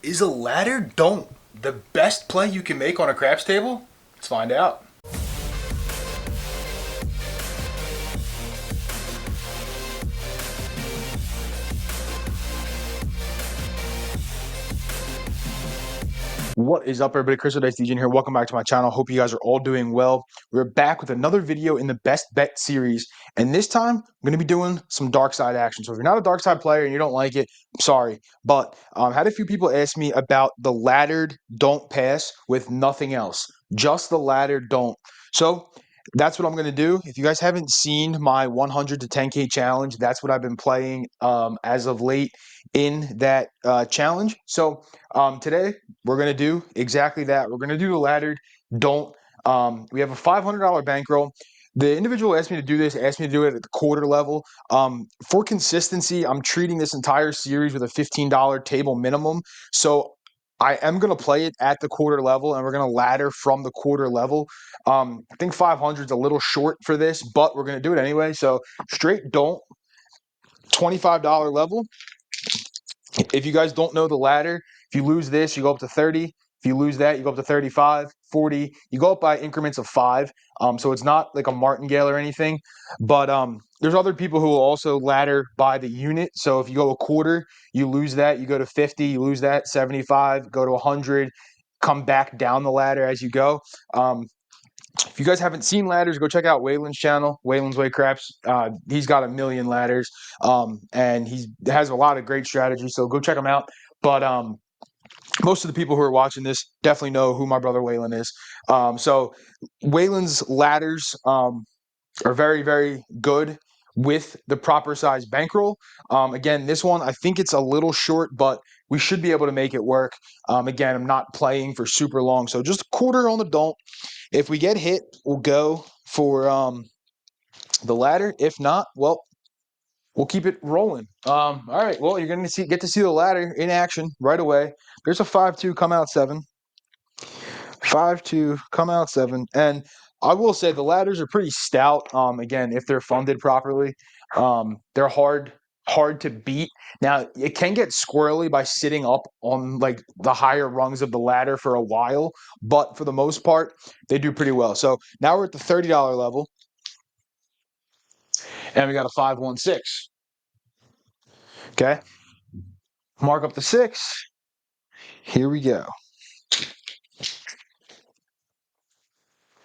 Is a ladder don't the best play you can make on a craps table? Let's find out. What is up, everybody? Chris with DJ here. Welcome back to my channel. Hope you guys are all doing well. We're back with another video in the Best Bet series, and this time I'm going to be doing some dark side action. So if you're not a dark side player and you don't like it, I'm sorry, but had a few people ask me about the laddered don't pass with nothing else, just the laddered don't. So that's what I'm going to do. If you guys haven't seen my 100 to 10K challenge, that's what I've been playing as of late in that challenge. So today we're going to do exactly that. We're going to do the laddered don't. We have a $500 bankroll. The individual asked me to do this, asked me to do it at the quarter level. For consistency, I'm treating this entire series with a $15 table minimum. So I am going to play it at the quarter level, and we're going to ladder from the quarter level. I think 500 is a little short for this, but we're going to do it anyway. So straight don't, $25 level. If you guys don't know the ladder, if you lose this, you go up to 30. If you lose that, you go up to 35, 40. You go up by increments of 5. So it's not like a martingale or anything. But there's other people who will also ladder by the unit. So if you go a quarter, you lose that, you go to 50, you lose that, 75, go to 100, come back down the ladder as you go. If you guys haven't seen ladders, go check out Waylon's channel, Waylon's Way Craps. He's got a million ladders, and he has a lot of great strategies. So go check him out. But most of the people who are watching this definitely know who my brother Waylon is. So Waylon's ladders are very, very good with the proper size bankroll. Again, this one, I think it's a little short, but we should be able to make it work. Again, I'm not playing for super long, so just a quarter on the don't. If we get hit, we'll go for the ladder. If not, well, we'll keep it rolling. All right. Well, you're going to get to see the ladder in action right away. There's a 5-2 come out 7. 5-2 come out 7. And I will say the ladders are pretty stout. Again, if they're funded properly, they're hard to beat. Now, it can get squirrely by sitting up on like the higher rungs of the ladder for a while, but for the most part, they do pretty well. So now we're at the $30 level, and we got a 5-1-6. Okay, mark up the 6. Here we go.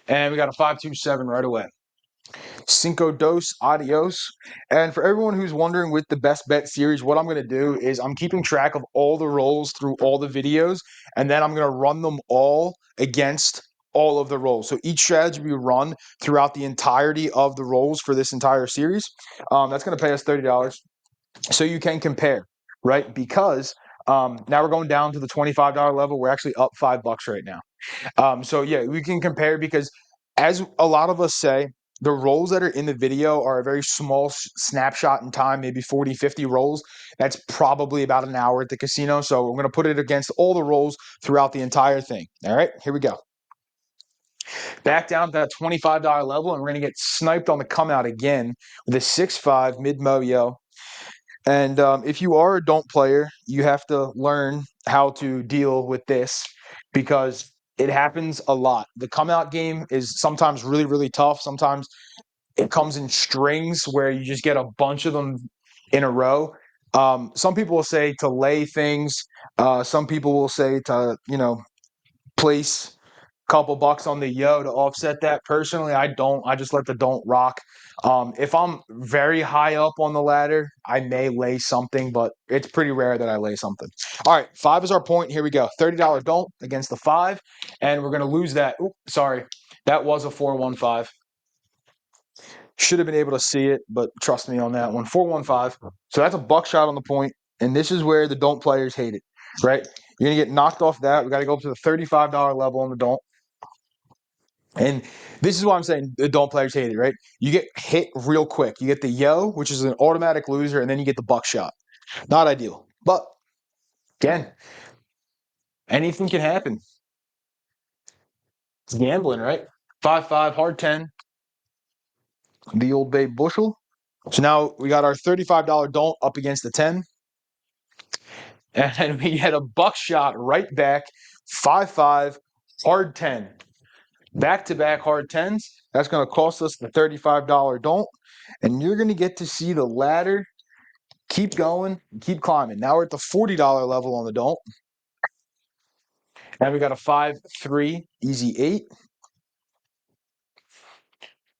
And we got a 5-2-7 right away. Cinco dos adios. And for everyone who's wondering with the best bet series, what I'm going to do is I'm keeping track of all the rolls through all the videos, and then I'm going to run them all against all of the rolls. So each strategy we run throughout the entirety of the rolls for this entire series. That's going to pay us $30. So you can compare, right? Because now we're going down to the $25 level. We're actually up $5 right now. So yeah, we can compare because as a lot of us say, the rolls that are in the video are a very small snapshot in time, maybe 40, 50 rolls. That's probably about an hour at the casino. So we're going to put it against all the rolls throughout the entire thing. All right, here we go. Back down to that $25 level, and we're going to get sniped on the come out again with a 6-5 mid-mo-yo. And if you are a don't player, you have to learn how to deal with this because it happens a lot. The come out game is sometimes really, really tough. Sometimes it comes in strings where you just get a bunch of them in a row. Some people will say to lay things. Some people will say to, place couple bucks on the yo to offset that. Personally, I don't. I just let the don't rock. If I'm very high up on the ladder, I may lay something, but it's pretty rare that I lay something. All right, 5 is our point. Here we go. $30 don't against the 5, and we're going to lose that. Oops, sorry. That was a 4-1-5. Should have been able to see it, but trust me on that one. 4-1-5. So that's a buckshot on the point, and this is where the don't players hate it, right? You're going to get knocked off that. We got to go up to the $35 level on the don't. And this is why I'm saying the don't players hate it, right? You get hit real quick. You get the yo, which is an automatic loser, and then you get the buckshot. Not ideal. But again, anything can happen. It's gambling, right? 5-5, hard 10. The old Bay bushel. So now we got our $35 don't up against the 10. And we get a buckshot right back, 5-5, hard 10. Back-to-back hard 10s. That's going to cost us the $35 don't. And you're going to get to see the ladder keep going, keep climbing. Now we're at the $40 level on the don't. And we got a 5-3, easy 8.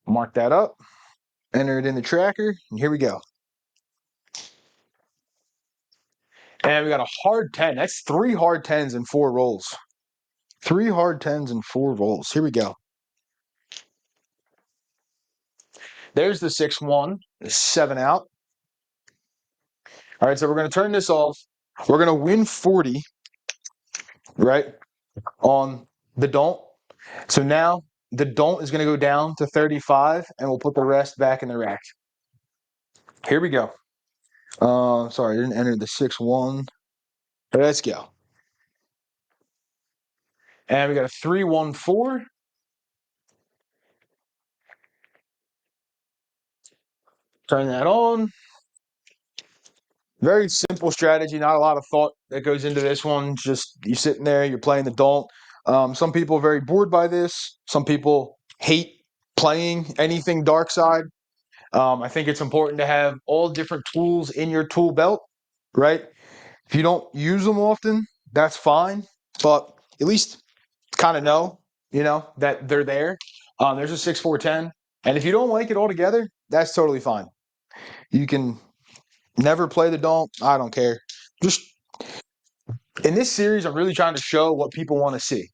Mark that up. Enter it in the tracker. And here we go. And we got a hard 10. That's 3 hard 10s in 4 rolls. 3 hard 10s in 4 rolls. Here we go. There's the 6-1, 7 out. All right, so we're going to turn this off. We're going to win 40, right, on the don't. So now the don't is going to go down to 35, and we'll put the rest back in the rack. Here we go. Sorry, I didn't enter the 6-1. Let's go. And we got a 3-1-4. Turn that on. Very simple strategy, not a lot of thought that goes into this one. Just you're sitting there, you're playing the don't. Some people are very bored by this. Some people hate playing anything dark side. I think it's important to have all different tools in your tool belt, right? If you don't use them often, that's fine, but at least kind of know, that they're there. There's a 6-4-10, and if you don't like it altogether, that's totally fine. You can never play the don't. I don't care. Just in this series, I'm really trying to show what people want to see,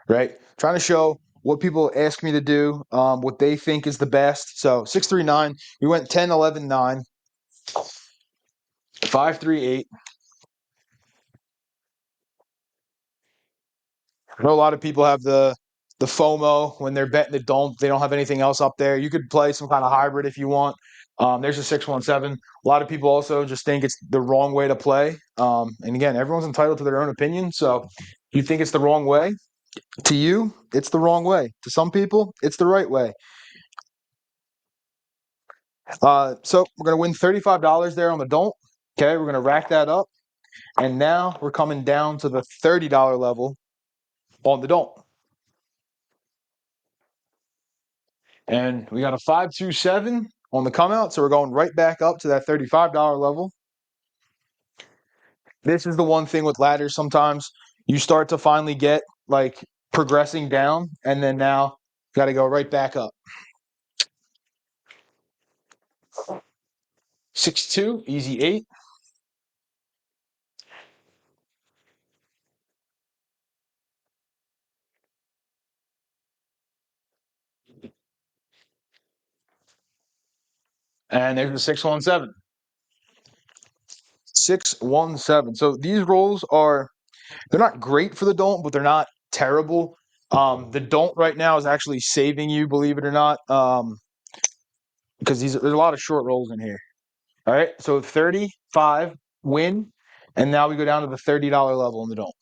right? Trying to show what people ask me to do, what they think is the best. So 6-3-9, we went 10-11-9, 5-3-8. I know a lot of people have the FOMO when they're betting the don't. They don't have anything else up there. You could play some kind of hybrid if you want. There's a 6-1-7. A lot of people also just think it's the wrong way to play. And again, everyone's entitled to their own opinion. So if you think it's the wrong way, to you, it's the wrong way. To some people, it's the right way. So we're going to win $35 there on the don't. Okay, we're going to rack that up. And now we're coming down to the $30 level on the don't. And we got a 5-2-7 on the come out. So we're going right back up to that $35 level. This is the one thing with ladders. Sometimes you start to finally get like progressing down, and then now got to go right back up. 6-2, easy 8. And there's the 6-1-7. 6-1-7. So these rolls they're not great for the don't, but they're not terrible. The don't right now is actually saving you, believe it or not, because there's a lot of short rolls in here. All right, so 35 win, and now we go down to the $30 level in the don't.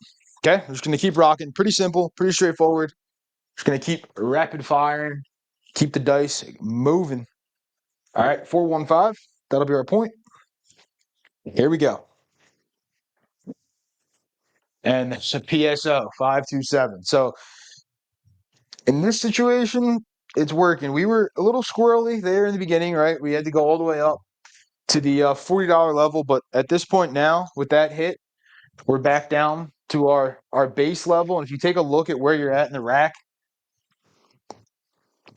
Okay, we're just gonna keep rocking. Pretty simple, pretty straightforward. Just gonna keep rapid firing, keep the dice moving. All right, 4-1-5. That'll be our point. Here we go. And it's a PSO 5-2-7. So in this situation, it's working. We were a little squirrely there in the beginning, right? We had to go all the way up to the $40 level, but at this point now, with that hit, we're back down to our base level. And if you take a look at where you're at in the rack,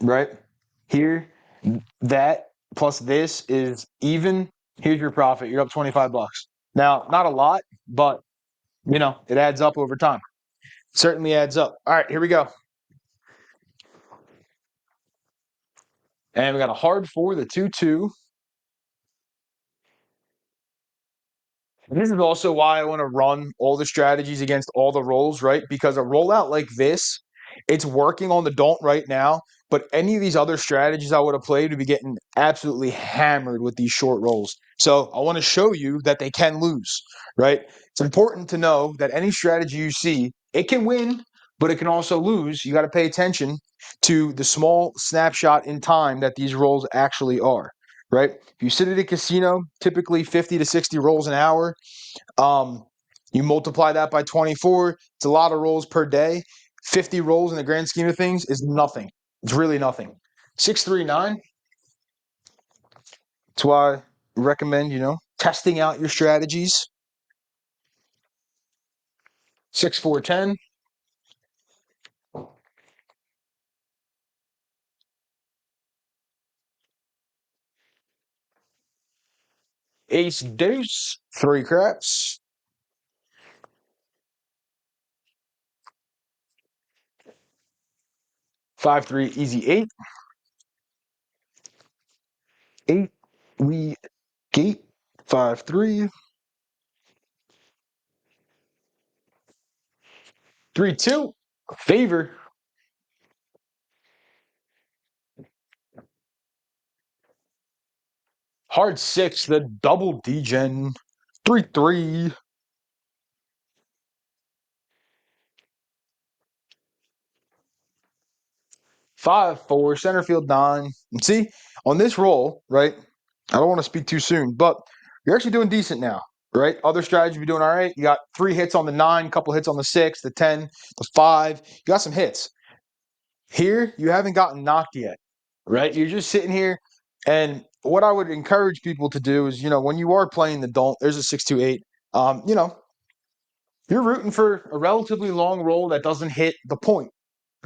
right here, that plus this is even. Here's your profit. You're up $25. Now, not a lot, but it adds up over time. Certainly adds up. All right, here we go. And we got a hard 4, the 2-2. And this is also why I want to run all the strategies against all the rolls, right? Because a rollout like this, it's working on the don't right now. But any of these other strategies I would have played would be getting absolutely hammered with these short rolls. So I want to show you that they can lose, right? It's important to know that any strategy you see, it can win, but it can also lose. You got to pay attention to the small snapshot in time that these rolls actually are, right? If you sit at a casino, typically 50 to 60 rolls an hour. You multiply that by 24, it's a lot of rolls per day. 50 rolls in the grand scheme of things is nothing. It's really nothing. 639. That's why I recommend, testing out your strategies. 6410. Ace deuce, 3 craps. 5-3 easy 8. 8 we gate. 5-3. 3-2. Favor. Hard 6, the double degen. 3-3. 5-4, center field 9. And see, on this roll, right? I don't want to speak too soon, but you're actually doing decent now, right? Other strategies, you're doing all right. You got 3 hits on the 9, couple hits on the 6, the 10, the 5. You got some hits. Here, you haven't gotten knocked yet, right? You're just sitting here. And what I would encourage people to do is, when you are playing the don't, there's a 6-2-8. You're rooting for a relatively long roll that doesn't hit the point.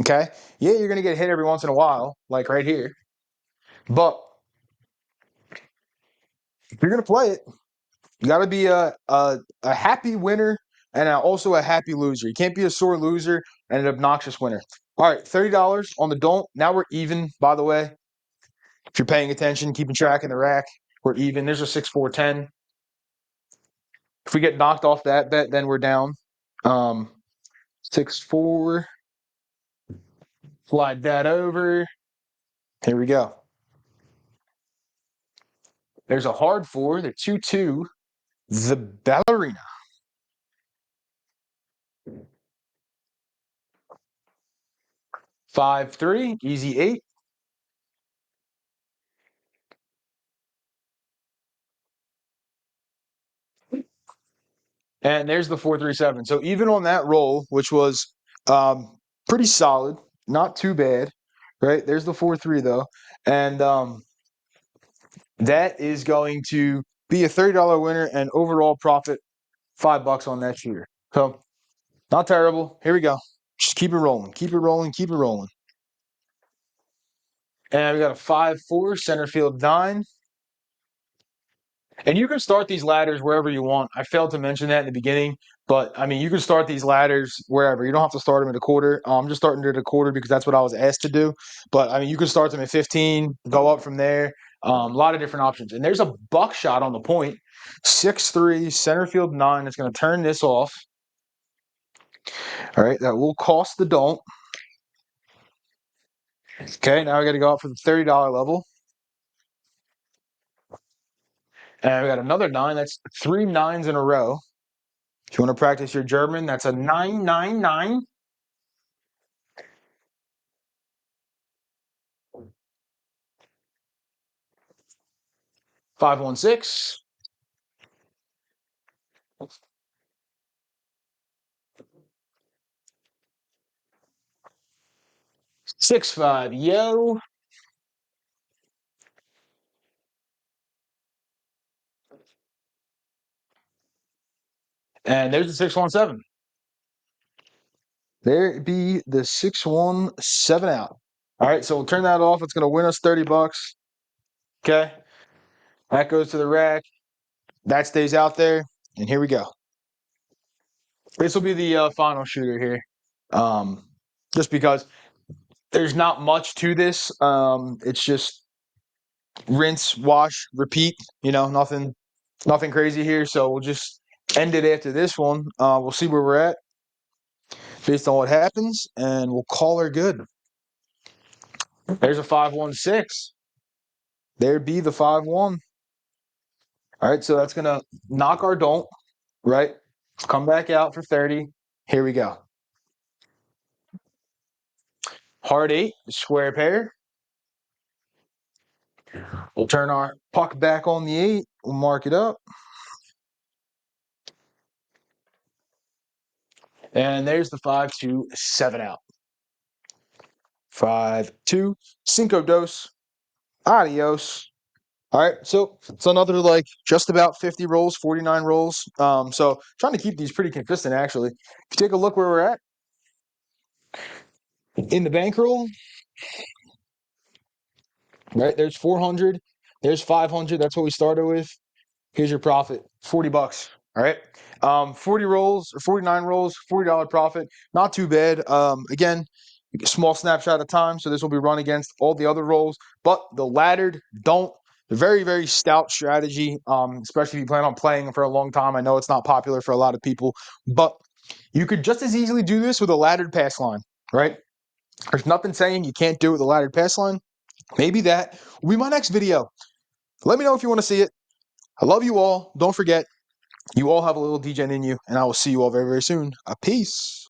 Okay. Yeah, you're going to get hit every once in a while, like right here. But if you're going to play it, you got to be a happy winner and also a happy loser. You can't be a sore loser and an obnoxious winner. All right, $30 on the don't. Now we're even, by the way. If you're paying attention, keeping track in the rack, we're even. There's a 6-4-10. If we get knocked off that bet, then we're down. 6-4. Slide that over. Here we go. There's a hard 4, the 2-2, the ballerina. 5-3, easy 8. And there's the 4-3-7. So even on that roll, which was pretty solid, not too bad, right? There's the 4-3 though. And that is going to be a $30 winner and overall profit $5 on that shooter. So not terrible. Here we go. Just keep it rolling, keep it rolling, keep it rolling. And we got a 5-4, center field 9. And you can start these ladders wherever you want. I failed to mention that in the beginning, but I mean, you can start these ladders wherever. You don't have to start them at a quarter. I'm just starting at a quarter because that's what I was asked to do. But I mean, you can start them at 15, go up from there. A lot of different options. And there's a buckshot on the point. 6-3, center field 9. It's going to turn this off. All right, that will cost the don't. Okay, now we got to go up for the $30 level. And we got another 9. That's 3 9s in a row. If you want to practice your German, that's a 999. 516. 6-5, yo. And there's the 617. There be the 617 out. All right, so we'll turn that off. It's going to win us $30. Okay. That goes to the rack. That stays out there. And here we go. This will be the final shooter here. Just because there's not much to this. It's just rinse, wash, repeat. Nothing crazy here. So we'll just end it after this one. We'll see where we're at based on what happens, and we'll call her good. There's a 516. There be the 5-1. All right, so that's gonna knock our don't, right? Come back out for 30. Here we go. Hard 8, square pair. We'll turn our puck back on the 8. We'll mark it up. And there's the 5-2, 7 out. 5-2, cinco dos, adios. All right, so it's another like just about 50 rolls, 49 rolls. So trying to keep these pretty consistent actually. If you take a look where we're at in the bankroll, right? There's 400, there's 500. That's what we started with. Here's your profit, $40. All right. 40 rolls or 49 rolls, $40 profit. Not too bad. Again, small snapshot of time. So this will be run against all the other rolls, but the laddered don't. Very, very stout strategy, especially if you plan on playing for a long time. I know it's not popular for a lot of people, but you could just as easily do this with a laddered pass line, right? There's nothing saying you can't do it with a laddered pass line. Maybe that will be my next video. Let me know if you want to see it. I love you all. Don't forget, you all have a little DGen in you, and I will see you all very, very soon. Peace.